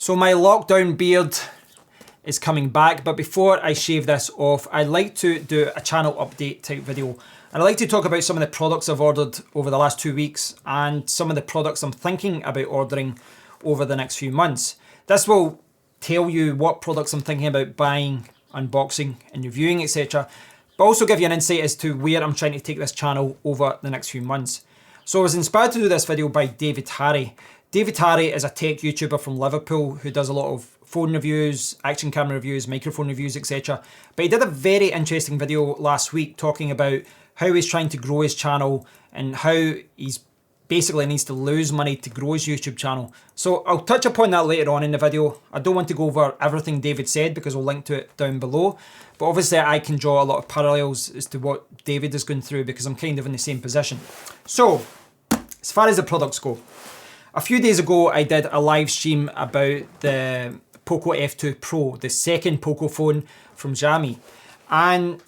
So my lockdown beard is coming back, but before I shave this off, I'd like to do a channel update type video. And I'd like to talk about some of the products I've ordered over the last 2 weeks and some of the products I'm thinking about ordering over the next few months. This will tell you what products I'm thinking about buying, unboxing and reviewing, etc. But also give you an insight as to where I'm trying to take this channel over the next few months. So I was inspired to do this video by David Harry. David Harry is a tech YouTuber from Liverpool who does a lot of phone reviews, action camera reviews, microphone reviews, etc. But he did a very interesting video last week talking about how he's trying to grow his channel and how he's basically needs to lose money to grow his YouTube channel. So I'll touch upon that later on in the video. I don't want to go over everything David said because I'll link to it down below. But obviously I can draw a lot of parallels as to what David is going through because I'm kind of in the same position. So as far as the products go, a few days ago I did a live stream about the Poco F2 Pro, the second Poco phone from Xiaomi. And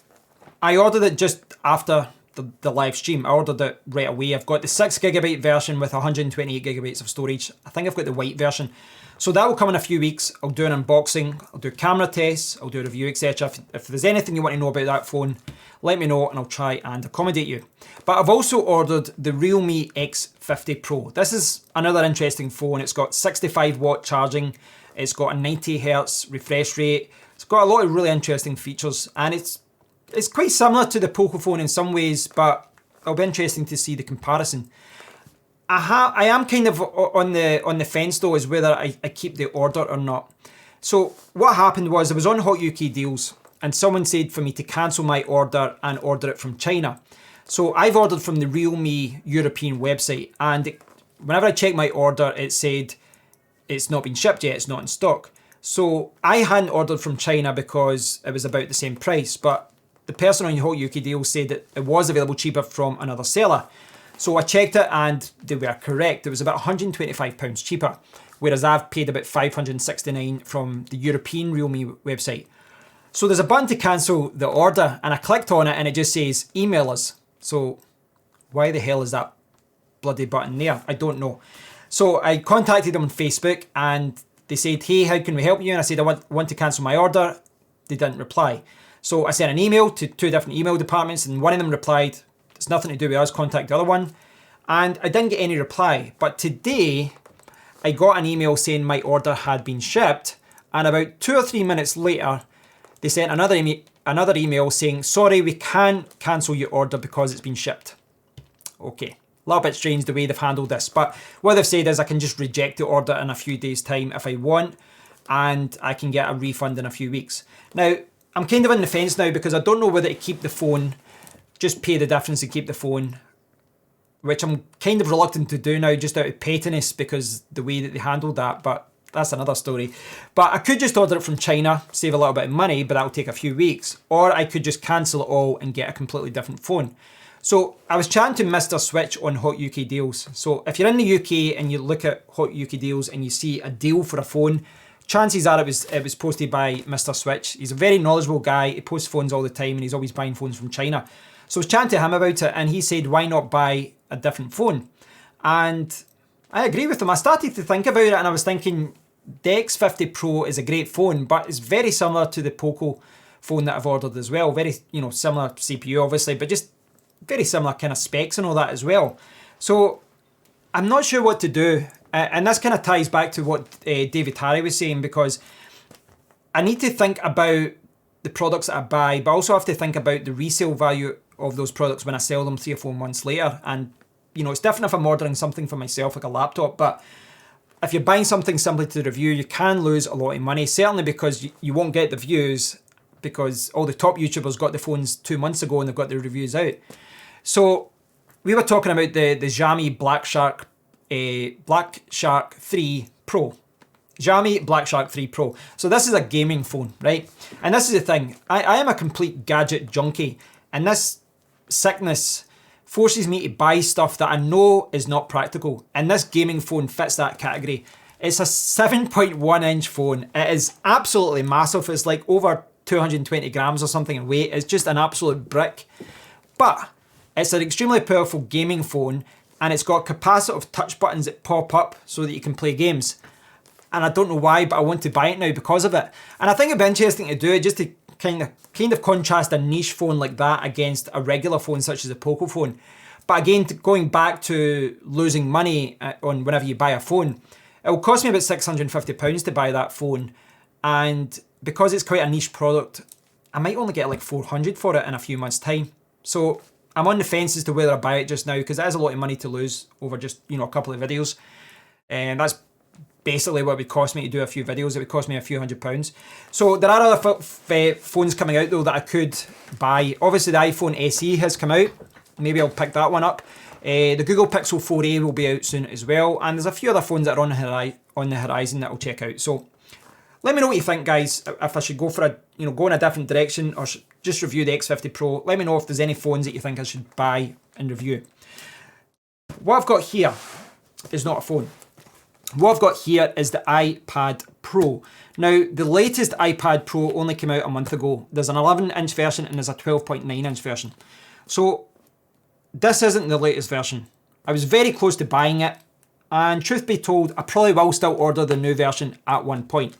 I ordered it just after the live stream. I ordered it right away. I've got the 6GB version with 128GB of storage. I think I've got the white version. So that will come in a few weeks. I'll do an unboxing, I'll do camera tests, I'll do a review, etc. If there's anything you want to know about that phone, let me know and I'll try and accommodate you. But I've also ordered the Realme X50 Pro. This is another interesting phone. It's got 65 watt charging. It's got a 90Hz refresh rate. It's got a lot of really interesting features and it's quite similar to the Poco phone in some ways, but it'll be interesting to see the comparison. I am kind of on the fence though as whether I keep the order or not. So what happened was I was on Hot UK Deals and someone said for me to cancel my order and order it from China. So I've ordered from the Realme European website and whenever I checked my order it said it's not been shipped yet, it's not in stock. So I hadn't ordered from China because it was about the same price, but the person on Hot UK Deals said that it was available cheaper from another seller. So I checked it and they were correct. It was about £125 cheaper, whereas I've paid about $569 from the European Realme website. So there's a button to cancel the order and I clicked on it and it just says email us. So why the hell is that bloody button there? I don't know. So I contacted them on Facebook and they said, hey, how can we help you? And I said, I want to cancel my order. They didn't reply. So I sent an email to 2 different email departments and one of them replied, it's nothing to do with us, contact the other one. And I didn't get any reply. But today I got an email saying my order had been shipped. And about 2 or 3 minutes later, they sent another email saying, sorry, we can't cancel your order because it's been shipped. Okay, a little bit strange the way they've handled this. But what they've said is I can just reject the order in a few days' time if I want. And I can get a refund in a few weeks. Now, I'm kind of on the fence now because I don't know whether to keep the phone, just pay the difference and keep the phone, which I'm kind of reluctant to do now just out of pettiness because the way that they handled that, but that's another story. But I could just order it from China, save a little bit of money, but that'll take a few weeks. Or I could just cancel it all and get a completely different phone. So I was chatting to Mr. Switch on Hot UK Deals. So if you're in the UK and you look at Hot UK Deals and you see a deal for a phone, chances are it was posted by Mr. Switch. He's a very knowledgeable guy. He posts phones all the time and he's always buying phones from China. So I was chatting to him about it and he said, why not buy a different phone? And I agree with him. I started to think about it and I was thinking the X50 Pro is a great phone, but it's very similar to the Poco phone that I've ordered as well. Very, similar CPU obviously, but just very similar kind of specs and all that as well. So I'm not sure what to do. And this kind of ties back to what David Harry was saying because I need to think about the products that I buy, but I also have to think about the resale value of those products when I sell them 3 or 4 months later. And, it's different if I'm ordering something for myself, like a laptop, but if you're buying something simply to review, you can lose a lot of money, certainly because you won't get the views because all the top YouTubers got the phones 2 months ago and they've got the reviews out. So we were talking about the Xiaomi Black Shark 3 Pro. Xiaomi Black Shark 3 Pro. So this is a gaming phone, right? And this is the thing. I am a complete gadget junkie and this sickness forces me to buy stuff that I know is not practical. And this gaming phone fits that category. It's a 7.1 inch phone. It is absolutely massive. It's like over 220 grams or something in weight. It's just an absolute brick. But it's an extremely powerful gaming phone and it's got capacitive touch buttons that pop up so that you can play games. and I don't know why, but I want to buy it now because of it. And I think it'd be interesting to do it just to kind of contrast a niche phone like that against a regular phone such as a Poco phone. But again, going back to losing money on whenever you buy a phone, it will cost me about £650 to buy that phone. And because it's quite a niche product, I might only get like 400 for it in a few months' time. So I'm on the fence as to whether I buy it just now, because it is a lot of money to lose over just, you know, a couple of videos. And that's basically what it would cost me to do a few videos. It would cost me a few £100s. So there are other phones coming out though that I could buy. Obviously the iPhone SE has come out. Maybe I'll pick that one up. The Google Pixel 4a will be out soon as well. And there's a few other phones that are on the horizon that I'll check out. So let me know what you think, guys, if I should go for go in a different direction or just review the X50 Pro. Let me know if there's any phones that you think I should buy and review. What I've got here is not a phone. What I've got here is the iPad Pro. Now, the latest iPad Pro only came out a month ago. There's an 11-inch version and there's a 12.9-inch version. So this isn't the latest version. I was very close to buying it, and truth be told, I probably will still order the new version at one point.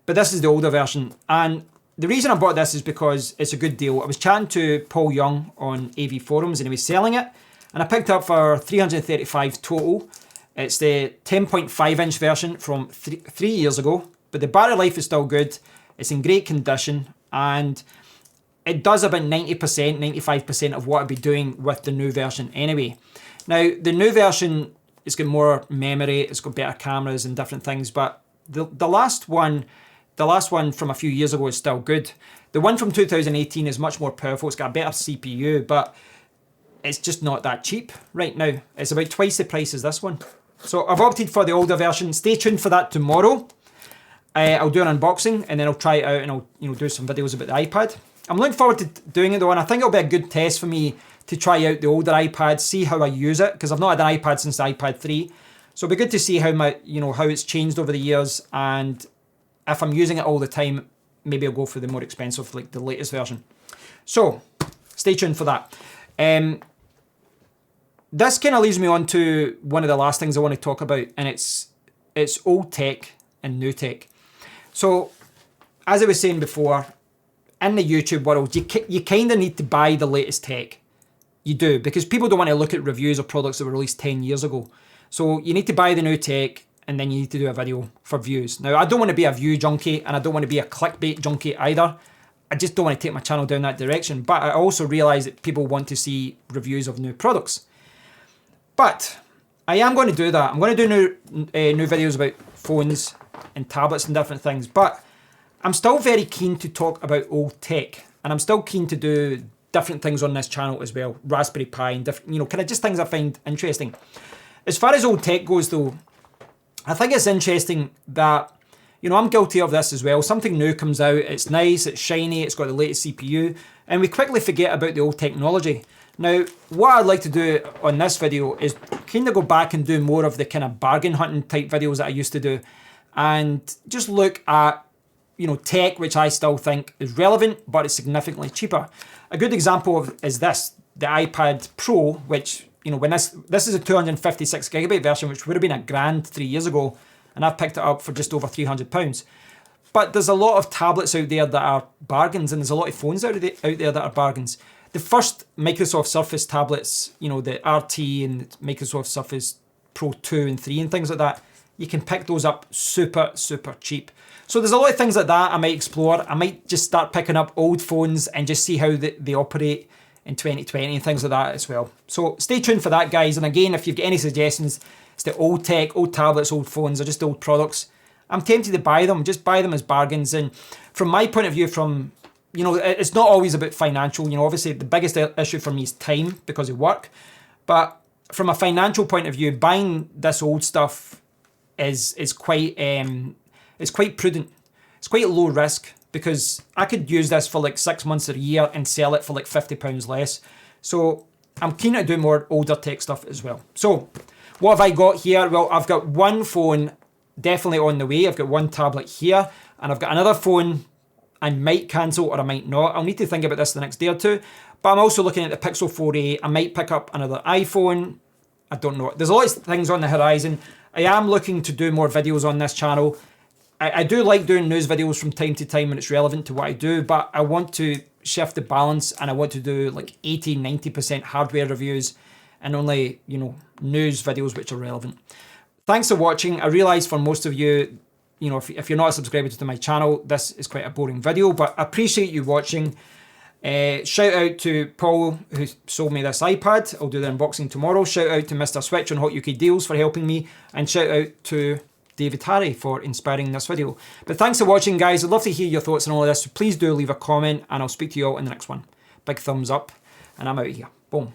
But this is the older version, and the reason I bought this is because it's a good deal. I was chatting to Paul Young on AV Forums and he was selling it, and I picked it up for $335 total. It's the 10.5-inch version from 3 years ago, but the battery life is still good. It's in great condition, and it does about 90%, 95% of what I'd be doing with the new version anyway. Now, the new version, it's got more memory, it's got better cameras and different things, but the last one from a few years ago is still good. The one from 2018 is much more powerful, it's got a better CPU, but it's just not that cheap right now. It's about twice the price as this one. So I've opted for the older version. Stay tuned for that tomorrow. I'll do an unboxing and then I'll try it out and I'll do some videos about the iPad. I'm looking forward to doing it though, and I think it'll be a good test for me to try out the older iPad, see how I use it, because I've not had an iPad since the iPad 3. So it'll be good to see how how it's changed over the years, and if I'm using it all the time, maybe I'll go for the more expensive, like the latest version. So stay tuned for that. This kind of leads me on to one of the last things I want to talk about, and it's old tech and new tech. So as I was saying before, in the YouTube world, you kind of need to buy the latest tech. You do, because people don't want to look at reviews of products that were released 10 years ago. So you need to buy the new tech, and then you need to do a video for views. Now, I don't want to be a view junkie, and I don't want to be a clickbait junkie either. I just don't want to take my channel down that direction. But I also realise that people want to see reviews of new products. But I am going to do that. I'm going to do new videos about phones and tablets and different things. But I'm still very keen to talk about old tech, and I'm still keen to do different things on this channel as well. Raspberry Pi and different, kind of just things I find interesting. As far as old tech goes though, I think it's interesting that, I'm guilty of this as well. Something new comes out, it's nice, it's shiny, it's got the latest CPU, and we quickly forget about the old technology. Now, what I'd like to do on this video is kind of go back and do more of the kind of bargain hunting type videos that I used to do, and just look at tech which I still think is relevant, but it's significantly cheaper. A good example is this, the iPad Pro, which, when this is a 256GB version, which would have been $1,000 3 years ago, and I've picked it up for just over £300. But there's a lot of tablets out there that are bargains, and there's a lot of phones out there that are bargains. The first Microsoft Surface tablets, the RT and Microsoft Surface Pro 2 and 3 and things like that, you can pick those up super, super cheap. So there's a lot of things like that I might explore. I might just start picking up old phones and just see how they operate in 2020 and things like that as well. So stay tuned for that, guys. And again, if you've got any suggestions as to old tech, old tablets, old phones, or just old products, I'm tempted to buy them. Just buy them as bargains. And from my point of view, it's not always about financial. Obviously the biggest issue for me is time because of work. But from a financial point of view, buying this old stuff is quite prudent. It's quite low risk, because I could use this for like 6 months or a year and sell it for like £50 less. So I'm keen to do more older tech stuff as well. So what have I got here? Well, I've got one phone definitely on the way. I've got one tablet here, and I've got another phone I might cancel or I might not. I'll need to think about this the next day or two. But I'm also looking at the Pixel 4a. I might pick up another iPhone. I don't know. There's a lot of things on the horizon. I am looking to do more videos on this channel. I do like doing news videos from time to time when it's relevant to what I do, but I want to shift the balance and I want to do like 80, 90% hardware reviews and only, you know, news videos which are relevant. Thanks for watching. I realise for most of you, you know, if you're not a subscriber to my channel, this is quite a boring video, but I appreciate you watching. Shout out to Paul who sold me this iPad. I'll do the unboxing tomorrow. Shout out to Mr. Switch on Hot UK Deals for helping me, and shout out to David Harry for inspiring this video. But thanks for watching, guys. I'd love to hear your thoughts on all of this, so please do leave a comment and I'll speak to you all in the next one. Big thumbs up, and I'm out of here. Boom.